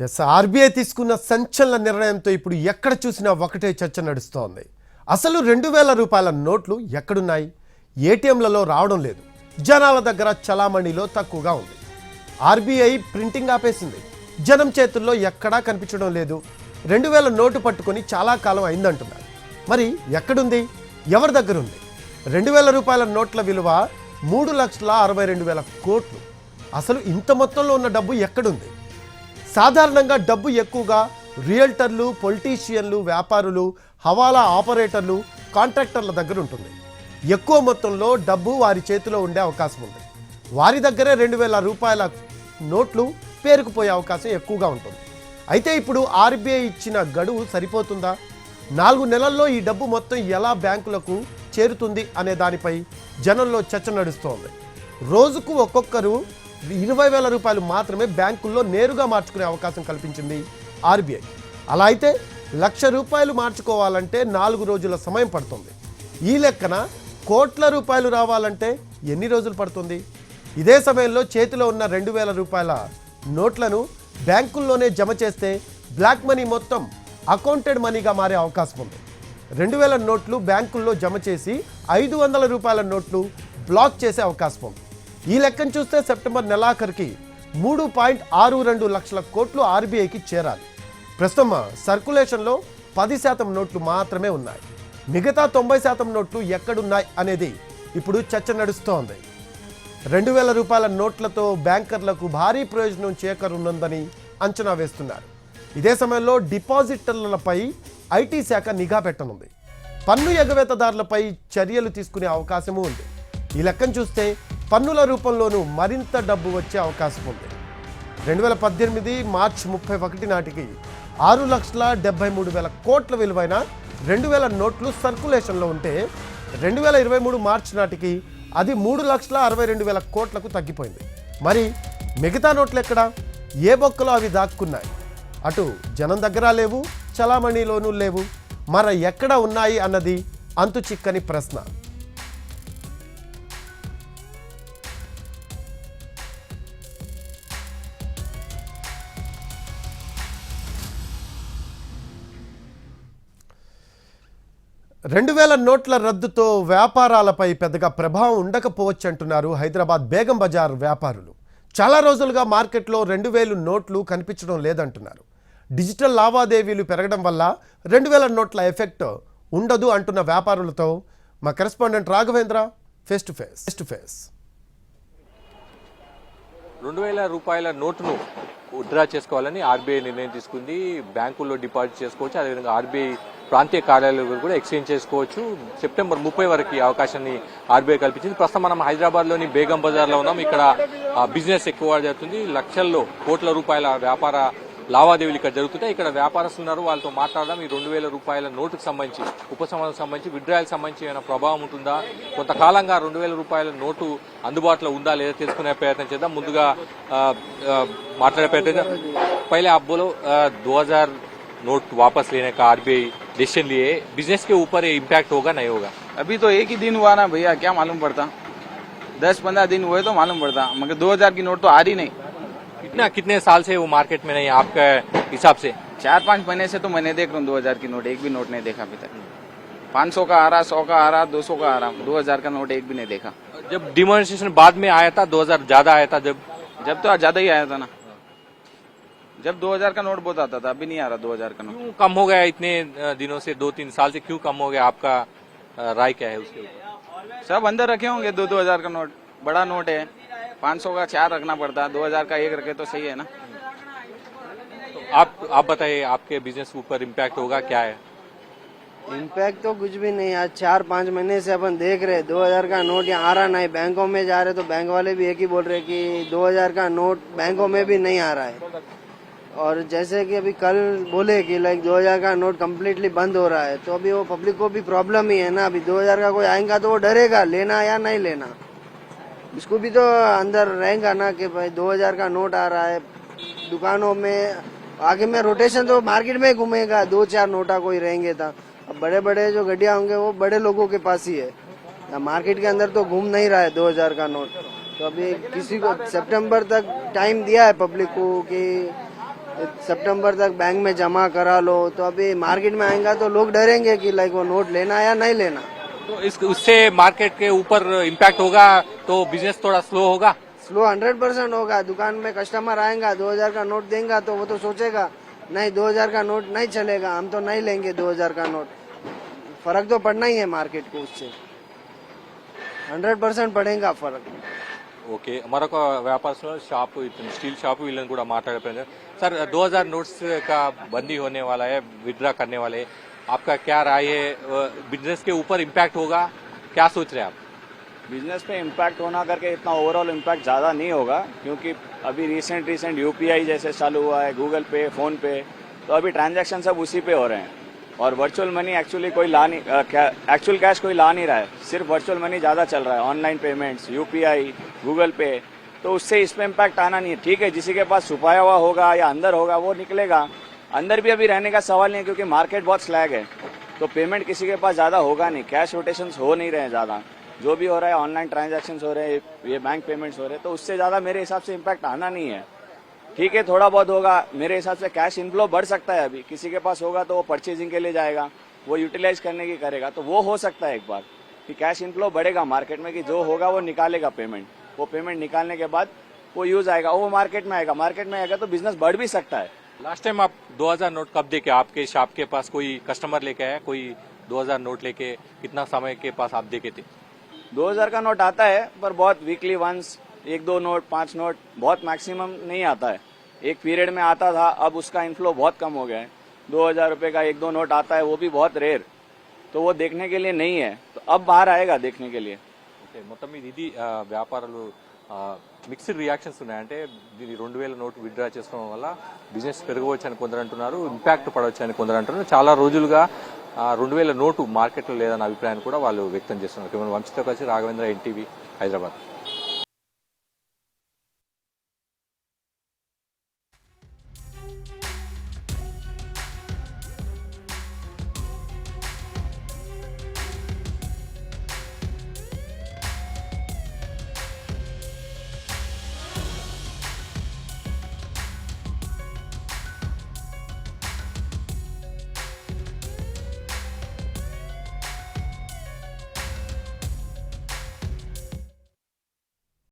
Yes RBI తీసుకున్న సంచలన నిర్ణయంతో ఇప్పుడు ఎక్కడ చూసినా ఒకటే చర్చ నడుస్తోంది. అసలు 2000 రూపాయల నోట్లు ఎక్కడున్నాయి? ఏటీఎంలలో రావడం లేదు. జనాల దగ్గర చలామణిలో తక్కువగా ఉంది. ఆర్బీఐ ప్రింటింగ్ ఆపేసింది. జనం చేతుల్లో ఎక్కడా కనిపించడం లేదు. 2000 నోటు పట్టుకొని చాలా కాలం అయిందంటున్నారు. మరి ఎక్కడుంది? ఎవరి దగ్గర ఉంది? 2000 రూపాయల నోట్ల విలువ 3,62,000 కోట్లు. అసలు ఇంత మొత్తంలో ఉన్న డబ్బు ఎక్కడుంది? సాధారణంగా డబ్బు ఎక్కువగా రియల్టర్లు, పొలిటీషియన్లు, వ్యాపారులు, హవాలా ఆపరేటర్లు, కాంట్రాక్టర్ల దగ్గర ఉంటుంది. ఎక్కువ మొత్తంలో డబ్బు వారి చేతిలో ఉండే అవకాశం ఉంది. వారి దగ్గరే 2000 రూపాయల నోట్లు పేరుకుపోయే అవకాశం ఎక్కువగా ఉంటుంది. అయితే ఇప్పుడు ఆర్బీఐ ఇచ్చిన గడువు సరిపోతుందా? 4 నెలల్లో ఈ డబ్బు మొత్తం ఎలా బ్యాంకులకు చేరుతుంది అనే దానిపై జనంలో చర్చ నడుస్తోంది. రోజుకు ఒక్కొక్కరు 20,000 రూపాయలు మాత్రమే బ్యాంకుల్లో నేరుగా మార్చుకునే అవకాశం కల్పించింది ఆర్బీఐ. అలా అయితే 1,00,000 రూపాయలు మార్చుకోవాలంటే 4 రోజుల సమయం పడుతుంది. ఈ లెక్కన కోట్ల రూపాయలు రావాలంటే ఎన్ని రోజులు పడుతుంది? ఇదే సమయంలో చేతిలో ఉన్న 2,000 రూపాయల నోట్లను బ్యాంకుల్లోనే జమ చేస్తే బ్లాక్ మనీ మొత్తం అకౌంటెడ్ మనీగా మారే అవకాశం ఉంది. 2,000 నోట్లు బ్యాంకుల్లో జమ చేసి 500 రూపాయల నోట్లు బ్లాక్ చేసే అవకాశం ఉంది. ఈ లెక్కను చూస్తే సెప్టెంబర్ నెలాఖరికి 3.62 లక్షల కోట్లు ఆర్బీఐకి చేరాలి. ప్రస్తుతం సర్క్యులేషన్లో 10% నోట్లు మాత్రమే ఉన్నాయి. మిగతా 90% నోట్లు ఎక్కడున్నాయి అనేది ఇప్పుడు చర్చ నడుస్తోంది. 2,000 రూపాయల నోట్లతో బ్యాంకర్లకు భారీ ప్రయోజనం చేకూరనుందని అంచనా వేస్తున్నారు. ఇదే సమయంలో డిపాజిటర్లపై ఐటీ శాఖ నిఘా పెట్టనుంది. పన్ను ఎగవేతదారులపై చర్యలు తీసుకునే అవకాశమూ ఉంది. ఈ లెక్కను చూస్తే పన్నుల రూపంలోనూ మరింత డబ్బు వచ్చే అవకాశం ఉంది. 2018 మార్చి 31 నాటికి 6,73,000 కోట్ల విలువైన 2,000 నోట్లు సర్క్యులేషన్లో ఉంటే 2023 మార్చి నాటికి అది 3,62,000 కోట్లకు తగ్గిపోయింది. మరి మిగతా నోట్లు ఎక్కడా? ఏ బొక్కలో అవి దాక్కున్నాయి? అటు జనం దగ్గర లేవు, చలామణిలోనూ లేవు. మరి ఎక్కడ ఉన్నాయి అన్నది అంతు చిక్కని ప్రశ్న. రెండు వేల నోట్ల రద్దుతో వ్యాపారాలపై పెద్దగా ప్రభావం ఉండకపోవచ్చు అంటున్నారు హైదరాబాద్ బేగం బజార్ వ్యాపారులు. చాలా రోజులుగా మార్కెట్లో 2,000 నోట్లు కనిపించడం లేదంటున్నారు. డిజిటల్ లావాదేవీలు పెరగడం వల్ల 2,000 నోట్ల ఎఫెక్ట్ ఉండదు అంటున్న వ్యాపారులతో మా correspondent Raghavendra face to face. 2,000 రూపాయల నోటును విత్డ్రా చేసుకోవాలని ఆర్బీఐ నిర్ణయం తీసుకుంది. బ్యాంకుల్లో డిపాజిట్ చేసుకోవచ్చు, అదేవిధంగా ఆర్బీఐ ప్రాంతీయ కార్యాలయాలు కూడా ఎక్స్చేంజ్ చేసుకోవచ్చు. సెప్టెంబర్ 30 వరకు ఈ అవకాశాన్ని ఆర్బీఐ కల్పించింది. ప్రస్తుతం మనం హైదరాబాద్లోని బేగం బజార్లో ఉన్నాం. ఇక్కడ బిజినెస్ ఎక్కువ జరుగుతుంది. లక్షల్లో కోట్ల రూపాయల వ్యాపార లావాదేవీలు ఇక్కడ జరుగుతుంటాయి. ఇక్కడ వ్యాపారస్తులు ఉన్నారు, వాళ్ళతో మాట్లాడడం. ఈ 2,000 రూపాయల నోటుకు సంబంధించి, ఉపశమనం సంబంధించి, విత్డ్రాయల్ సంబంధించి ఏమైనా ప్రభావం ఉంటుందా? కొంతకాలంగా 2,000 రూపాయల నోటు అందుబాటులో ఉందా లేదా తెలుసుకునే ప్రయత్నం చేద్దాం. ముందుగా మాట్లాడే ప్రయత్నం. पहले आप बोलो 2000 नोट वापस लेने का आरबीआई डिसीजन लिए, बिजनेस के ऊपर इम्पैक्ट होगा नहीं होगा? अभी तो एक ही दिन हुआ ना भैया, क्या मालूम पड़ता? 10-15 दिन हुए तो मालूम पड़ता, मगर 2,000 की नोट तो आ रही नहीं. कितने साल से वो मार्केट में नहीं है आपके हिसाब से? 4-5 महीने से तो मैंने देख रहा हूँ 2,000 की नोट, एक भी नोट नहीं देखा अभी तक. 500 का आ रहा, 100 का आ रहा, 200 का आ रहा, 2,000 का नोट एक भी नहीं देखा. जब डिमोनेस्ट्रेशन बाद में आया था, 2,000 ज्यादा आया था, जब तो ज्यादा ही आया था ना. जब 2,000 का नोट बहुत आता था, अभी नहीं आ रहा 2,000 का नोट. क्यों कम हो गया इतने दिनों से? 2-3 साल से क्यों कम हो गया? आपका राय क्या है उसके ऊपर? सब अंदर रखे होंगे 2,000 का नोट. बड़ा नोट है, 500 का 4 रखना पड़ता, 2,000 का 1 रखे तो सही है ना. तो आप बताइए, आपके बिजनेस ऊपर इम्पैक्ट होगा, क्या है? इम्पैक्ट तो कुछ भी नहीं. आज 4-5 महीने से अपन देख रहे 2,000 का नोट यहाँ आ रहा नहीं. बैंकों में जा रहे तो बैंक वाले भी एक ही बोल रहे कि 2,000 का नोट बैंकों में भी नहीं आ रहा है. और जैसे कि अभी कल बोले कि 2,000 का नोट कम्प्लीटली बंद हो रहा है, तो अभी वो पब्लिक को भी प्रॉब्लम ही है ना. अभी 2,000 का कोई आएगा तो वो डरेगा लेना या नहीं लेना. इसको भी तो अंदर रहेगा ना कि भाई 2,000 का नोट आ रहा है. दुकानों में आगे में रोटेशन तो मार्केट में घूमेगा, 2-4 नोटा कोई रहेंगे था. अब बड़े बड़े जो गड्डिया होंगे वो बड़े लोगों के पास ही है. मार्केट के अंदर तो घूम नहीं रहा है 2,000 का नोट. तो अभी किसी को सितंबर तक टाइम दिया है पब्लिक को कि सितंबर तक बैंक में जमा करा लो, तो अभी मार्केट में आएगा तो लोग डरेंगे कि लाइक वो नोट लेना या नहीं लेना। तो उससे मार्केट के ऊपर इम्पैक्ट होगा, तो बिजनेस थोड़ा स्लो होगा। स्लो 100% होगा। दुकान में कस्टमर आएगा 2000 का नोट देगा तो वो तो सोचेगा नहीं 2000 का नोट नहीं चलेगा, हम तो नहीं लेंगे 2000 का नोट। फर्क तो पड़ना ही है मार्केट को, उससे 100% पड़ेगा फर्क। ఓకే, మరొక వ్యాపారస్తులు షాప్ స్టీల్ షాప్ వీళ్ళని కూడా మాట్లాడే सर 2000 नोट्स का बंदी होने वाला है, विड्रा करने वाले, आपका क्या राय है? बिजनेस के ऊपर इम्पैक्ट होगा, क्या सोच रहे हैं आप? बिजनेस पे इम्पैक्ट होना करके इतना ओवरऑल इम्पैक्ट ज़्यादा नहीं होगा, क्योंकि अभी रिसेंट यूपीआई जैसे चालू हुआ है, गूगल पे, फोन पे, तो अभी ट्रांजैक्शन सब उसी पे हो रहे हैं। और वर्चुअल मनी एक्चुअली कोई ला नहीं, एक्चुअल कैश कोई ला नहीं रहा है, सिर्फ वर्चुअल मनी ज़्यादा चल रहा है, ऑनलाइन पेमेंट्स, यूपीआई, गूगल पे, तो उससे इस पे इम्पैक्ट आना नहीं है। ठीक है, जिसी के पास छुपाया हुआ होगा या अंदर होगा वो निकलेगा, अंदर भी अभी रहने का सवाल नहीं है, क्योंकि मार्केट बहुत स्लैग है, तो पेमेंट किसी के पास ज़्यादा होगा नहीं, कैश रोटेशंस हो नहीं रहे हैं ज़्यादा, जो भी हो रहा है ऑनलाइन ट्रांजैक्शन हो रहे हैं, ये बैंक पेमेंट्स हो रहे हैं, तो उससे ज़्यादा मेरे हिसाब से इम्पैक्ट आना नहीं है। ठीक है, थोड़ा बहुत होगा, मेरे हिसाब से कैश इनफ्लो बढ़ सकता है, अभी किसी के पास होगा तो वो परचेजिंग के लिए जाएगा, वो यूटिलाइज करने की करेगा, तो वो हो सकता है एक बार कि कैश इनफ्लो बढ़ेगा मार्केट में, कि जो होगा वो निकालेगा पेमेंट, वो पेमेंट निकालने के बाद वो यूज आएगा, वो मार्केट में आएगा तो बिजनेस बढ़ भी सकता है। लास्ट टाइम आप 2000 नोट कब देके, आपके शॉप के पास कोई कस्टमर लेके आया, कोई 2000 नोट लेके, कितना समय के पास आप देखे थे? 2000 का नोट आता है, पर बहुत वीकली वंस, 1-2 नोट, 5 नोट, बहुत मैक्सिमम नहीं आता है। एक पीरियड में आता था, अब उसका इनफ्लो बहुत कम हो गया है। 2000 रुपए का 1-2 नोट आता है, वो भी बहुत रेयर, तो वो देखने के लिए नहीं है, तो अब बाहर आएगा देखने के लिए। ఓకే, మొత్తం మీద ఇది వ్యాపారాలు మిక్స్డ్ రియాక్షన్స్ ఉన్నాయి. అంటే దీని 2000 నోట్ విత్డ్రా చేసుకోవడం వల్ల బిజినెస్ పెరగవచ్చు అని కొందరు అంటున్నారు, ఇంపాక్ట్ పడవచ్చు అని కొందరు అంటున్నారు. చాలా రోజులుగా 2000 నోటు మార్కెట్లో లేదన్న అభిప్రాయాన్ని కూడా వాళ్ళు వ్యక్తం చేస్తున్నారు. వంశీతో కలిసి రాఘవేంద్ర, ఎన్టీవీ, హైదరాబాద్.